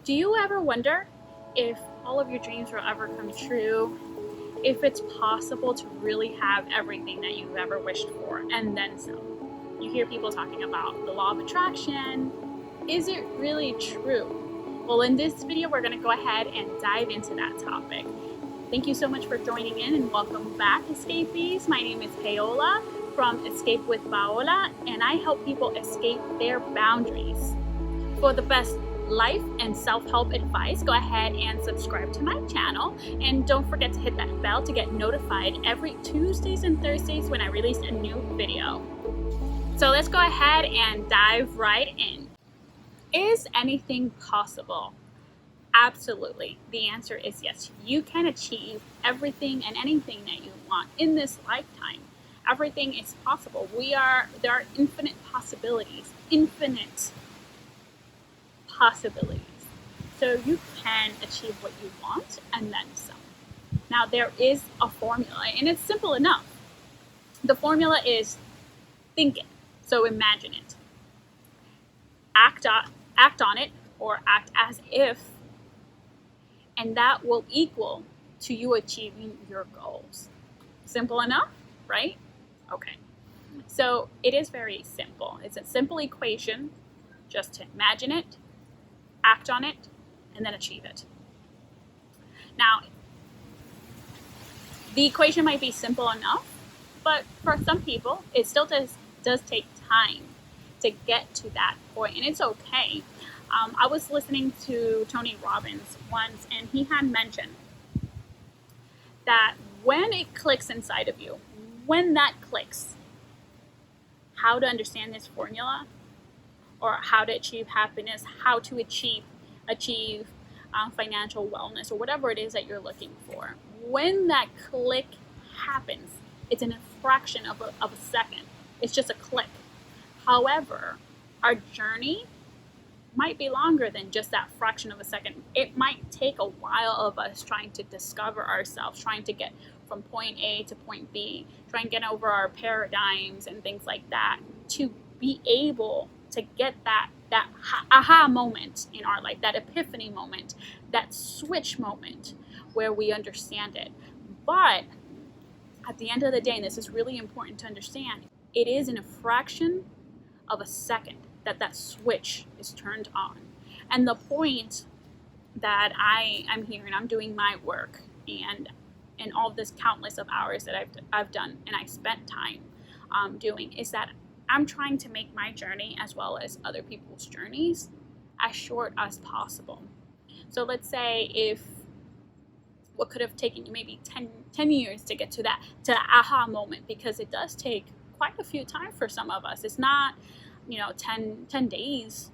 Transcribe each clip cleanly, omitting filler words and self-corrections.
Do you ever wonder if all of your dreams will ever come true? If it's possible to really have everything that you've ever wished for and then some? You hear people talking about the law of attraction. Is it really true? Well, in this video, we're going to go ahead and dive into that topic. Thank you so much for joining in and welcome back, escapees. My name is Paola from Escape with Paola, and I help people escape their boundaries. For the best life and self-help advice, go ahead and subscribe to my channel, and don't forget to hit that bell to get notified every Tuesdays and Thursdays when I release a new video. So let's go ahead and dive right in. Is anything possible? Absolutely. The answer is yes. You can achieve everything and anything that you want in this lifetime. Everything is possible. There are infinite possibilities. So you can achieve what you want and then some. Now there is a formula, and it's simple enough. The formula is think it. So imagine it. Act on it, or act as if, and that will equal to you achieving your goals. Simple enough, right? Okay. So it is very simple. It's a simple equation. Just to imagine it, act on it, and then achieve it. Now, the equation might be simple enough, but for some people, it still does take time to get to that point, and it's okay. I was listening to Tony Robbins once, and he had mentioned that when it clicks inside of you, when that clicks, how to understand this formula, or how to achieve happiness, how to achieve financial wellness, or whatever it is that you're looking for. When that click happens, it's in a fraction of a second. It's just a click. However, our journey might be longer than just that fraction of a second. It might take a while of us trying to discover ourselves, trying to get from point A to point B, trying to get over our paradigms and things like that, to be able to get that aha moment in our life, that epiphany moment, that switch moment where we understand it. But at the end of the day, and this is really important to understand, it is in a fraction of a second that switch is turned on. And the point that I'm here and I'm doing my work, and all this countless of hours that I've done and I spent time doing, is that I'm trying to make my journey, as well as other people's journeys, as short as possible. So let's say if what could have taken you maybe 10 years to get to that aha moment, because it does take quite a few time for some of us. It's not 10 days,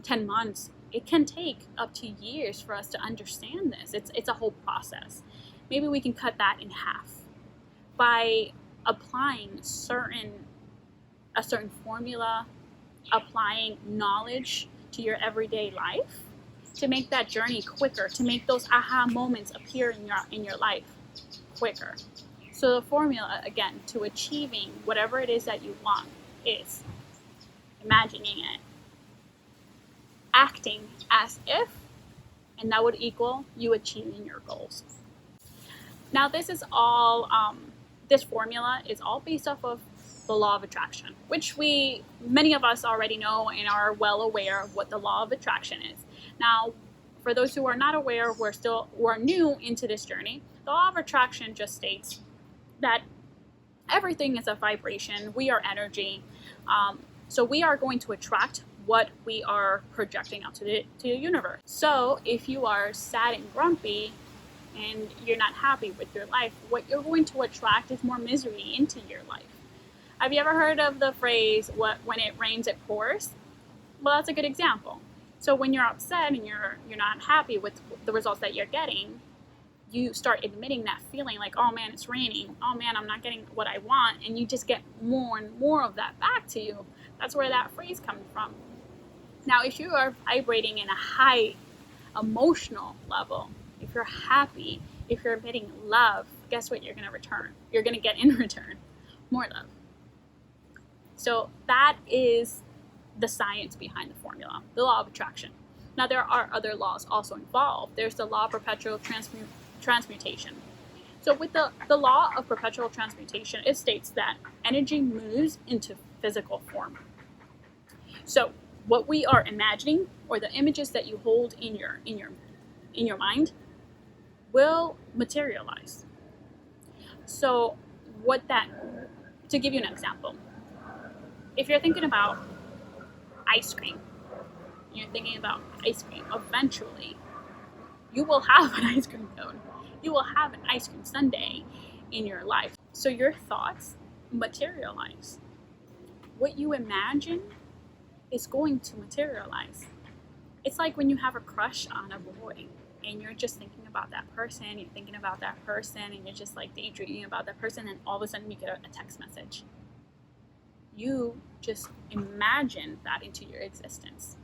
10 months. It can take up to years for us to understand this. It's a whole process. Maybe we can cut that in half by applying a certain formula, applying knowledge to your everyday life, to make that journey quicker, to make those aha moments appear in your life quicker. So the formula, again, to achieving whatever it is that you want, is imagining it, acting as if, and that would equal you achieving your goals. Now, this is all, this formula is all based off of the law of attraction, which many of us already know and are well aware of what the law of attraction is. Now, for those who are not aware, who are new into this journey, the law of attraction just states that everything is a vibration. We are energy. So we are going to attract what we are projecting out to the universe. So if you are sad and grumpy and you're not happy with your life, what you're going to attract is more misery into your life. Have you ever heard of the phrase, when it rains, it pours? Well, that's a good example. So when you're upset and you're not happy with the results that you're getting, you start admitting that feeling like, oh man, it's raining. Oh man, I'm not getting what I want. And you just get more and more of that back to you. That's where that phrase comes from. Now, if you are vibrating in a high emotional level, if you're happy, if you're emitting love, guess what you're going to return? You're going to get in return more love. So that is the science behind the formula, the law of attraction. Now, there are other laws also involved. There's the law of perpetual transmutation. So with the law of perpetual transmutation, it states that energy moves into physical form. So what we are imagining, or the images that you hold in your mind, will materialize. So to give you an example, if you're thinking about ice cream, eventually you will have an ice cream cone. You will have an ice cream sundae in your life. So your thoughts materialize. What you imagine is going to materialize. It's like when you have a crush on a boy and you're just thinking about that person, and you're just like daydreaming about that person, and all of a sudden you get a text message. You just imagine that into your existence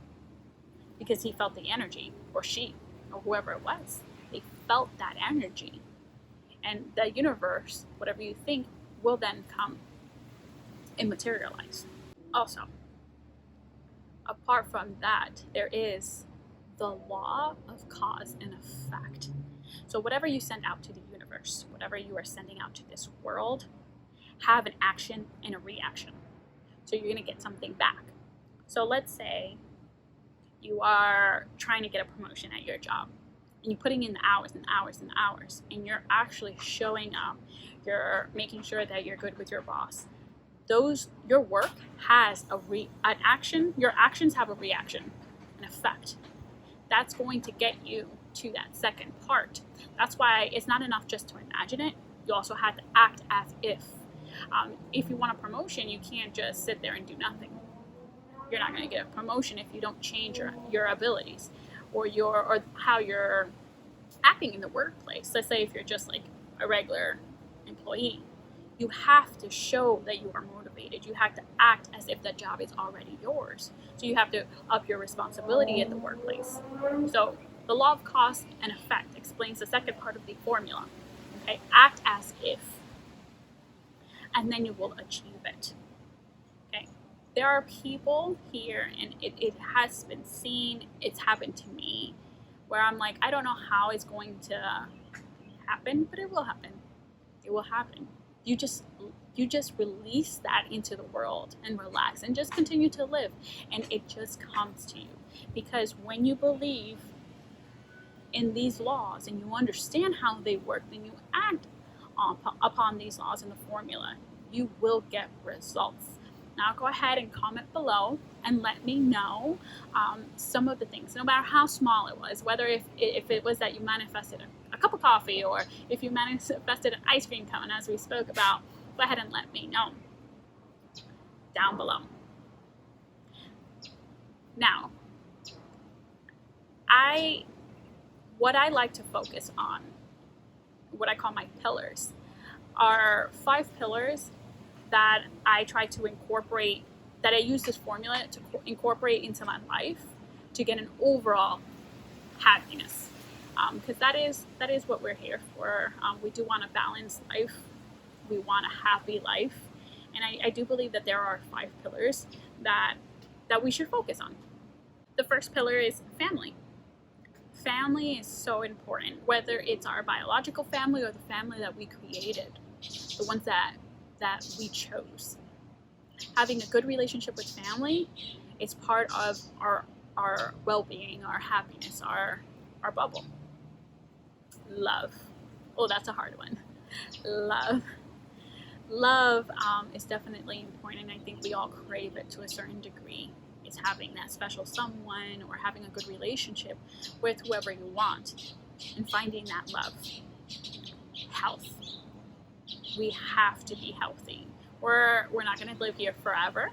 because he felt the energy, or she, or whoever it was. They felt that energy. And the universe, whatever you think, will then come and materialize. Also, apart from that, there is the law of cause and effect. So whatever you send out to the universe, whatever you are sending out to this world, have an action and a reaction. So you're going to get something back. So let's say you are trying to get a promotion at your job, and you're putting in the hours and hours and hours, and you're actually showing up. You're making sure that you're good with your boss. Your work has an action. Your actions have a reaction, an effect. That's going to get you to that second part. That's why it's not enough just to imagine it. You also have to act as if. If you want a promotion, you can't just sit there and do nothing. You're not going to get a promotion if you don't change your abilities or how you're acting in the workplace. Let's say if you're just like a regular employee, you have to show that you are motivated. You have to act as if that job is already yours. So you have to up your responsibility at the workplace. So the law of cause and effect explains the second part of the formula. Okay, act as if, and then you will achieve it. Okay, there are people here, and it has been seen, it's happened to me, where I'm like, I don't know how it's going to happen, but it will happen. It will happen. You just release that into the world and relax and just continue to live, and it just comes to you. Because when you believe in these laws and you understand how they work, then you act upon these laws and the formula, you will get results. Now go ahead and comment below and let me know some of the things, no matter how small it was, whether if it was that you manifested a cup of coffee, or if you manifested an ice cream cone, as we spoke about. Go ahead and let me know down below. Now, what I like to focus on, what I call my pillars, are 5 pillars that I try to incorporate, that I use this formula to incorporate into my life to get an overall happiness. Because that is what we're here for. We do want a balanced life. We want a happy life. And I do believe that there are 5 pillars that we should focus on. The first pillar is family. Family is so important, whether it's our biological family or the family that we created, the ones that we chose. Having a good relationship with family is part of our well-being, our happiness, our bubble. Love. Oh, that's a hard one. Love is definitely important, and I think we all crave it to a certain degree. It's having that special someone, or having a good relationship with whoever you want, and finding that love. Health. We have to be healthy. We're not going to live here forever.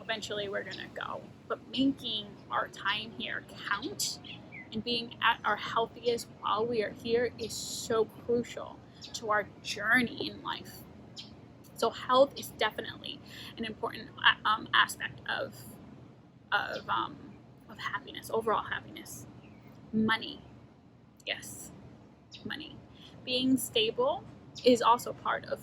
Eventually we're going to go. But making our time here count and being at our healthiest while we are here is so crucial to our journey in life. So health is definitely an important aspect of happiness, overall happiness. Money. Yes, money. Being stable is also part of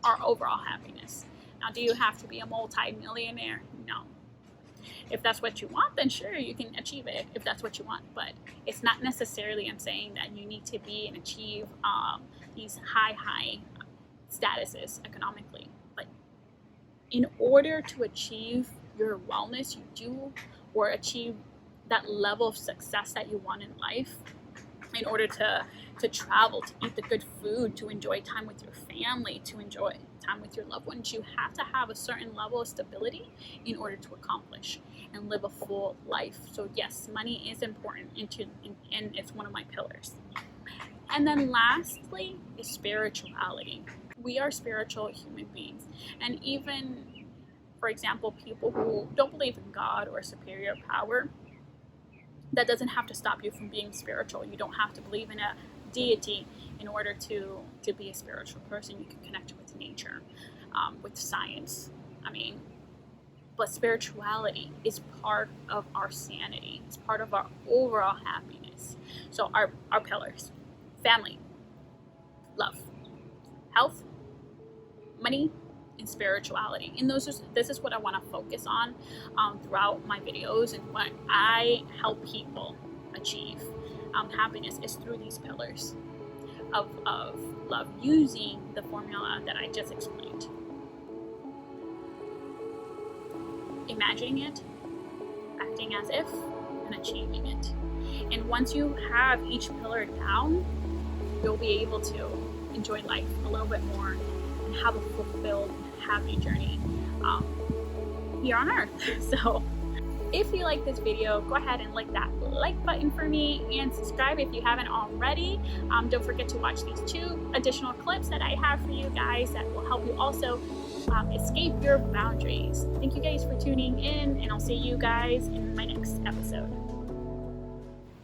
our overall happiness. Now, do you have to be a multi-millionaire? No. If that's what you want, then sure, you can achieve it if that's what you want. But it's not necessarily in saying that you need to be and achieve these high statuses economically. But in order to achieve your wellness, you do, or achieve that level of success that you want in life, in order to travel, to eat the good food, to enjoy time with your family, to enjoy time with your loved ones, you have to have a certain level of stability in order to accomplish and live a full life. So yes, money is important, and it's one of my pillars. And then lastly is spirituality. We are spiritual human beings, and even, for example, people who don't believe in God or superior power, that doesn't have to stop you from being spiritual. You don't have to believe in a deity in order to be a spiritual person. You can connect with nature, with science. But spirituality is part of our sanity. It's part of our overall happiness. So our pillars: family, love, health, money, and spirituality. And this is what I want to focus on throughout my videos, and what I help people achieve happiness is through these pillars of love, using the formula that I just explained. Imagining it, acting as if, and achieving it. And once you have each pillar down, you'll be able to enjoy life a little bit more and have a fulfilled, happy journey here on earth. So if you like this video, go ahead and click that like button for me, and subscribe if you haven't already. Don't forget to watch these 2 additional clips that I have for you guys that will help you also escape your boundaries. Thank you guys for tuning in, and I'll see you guys in my next episode.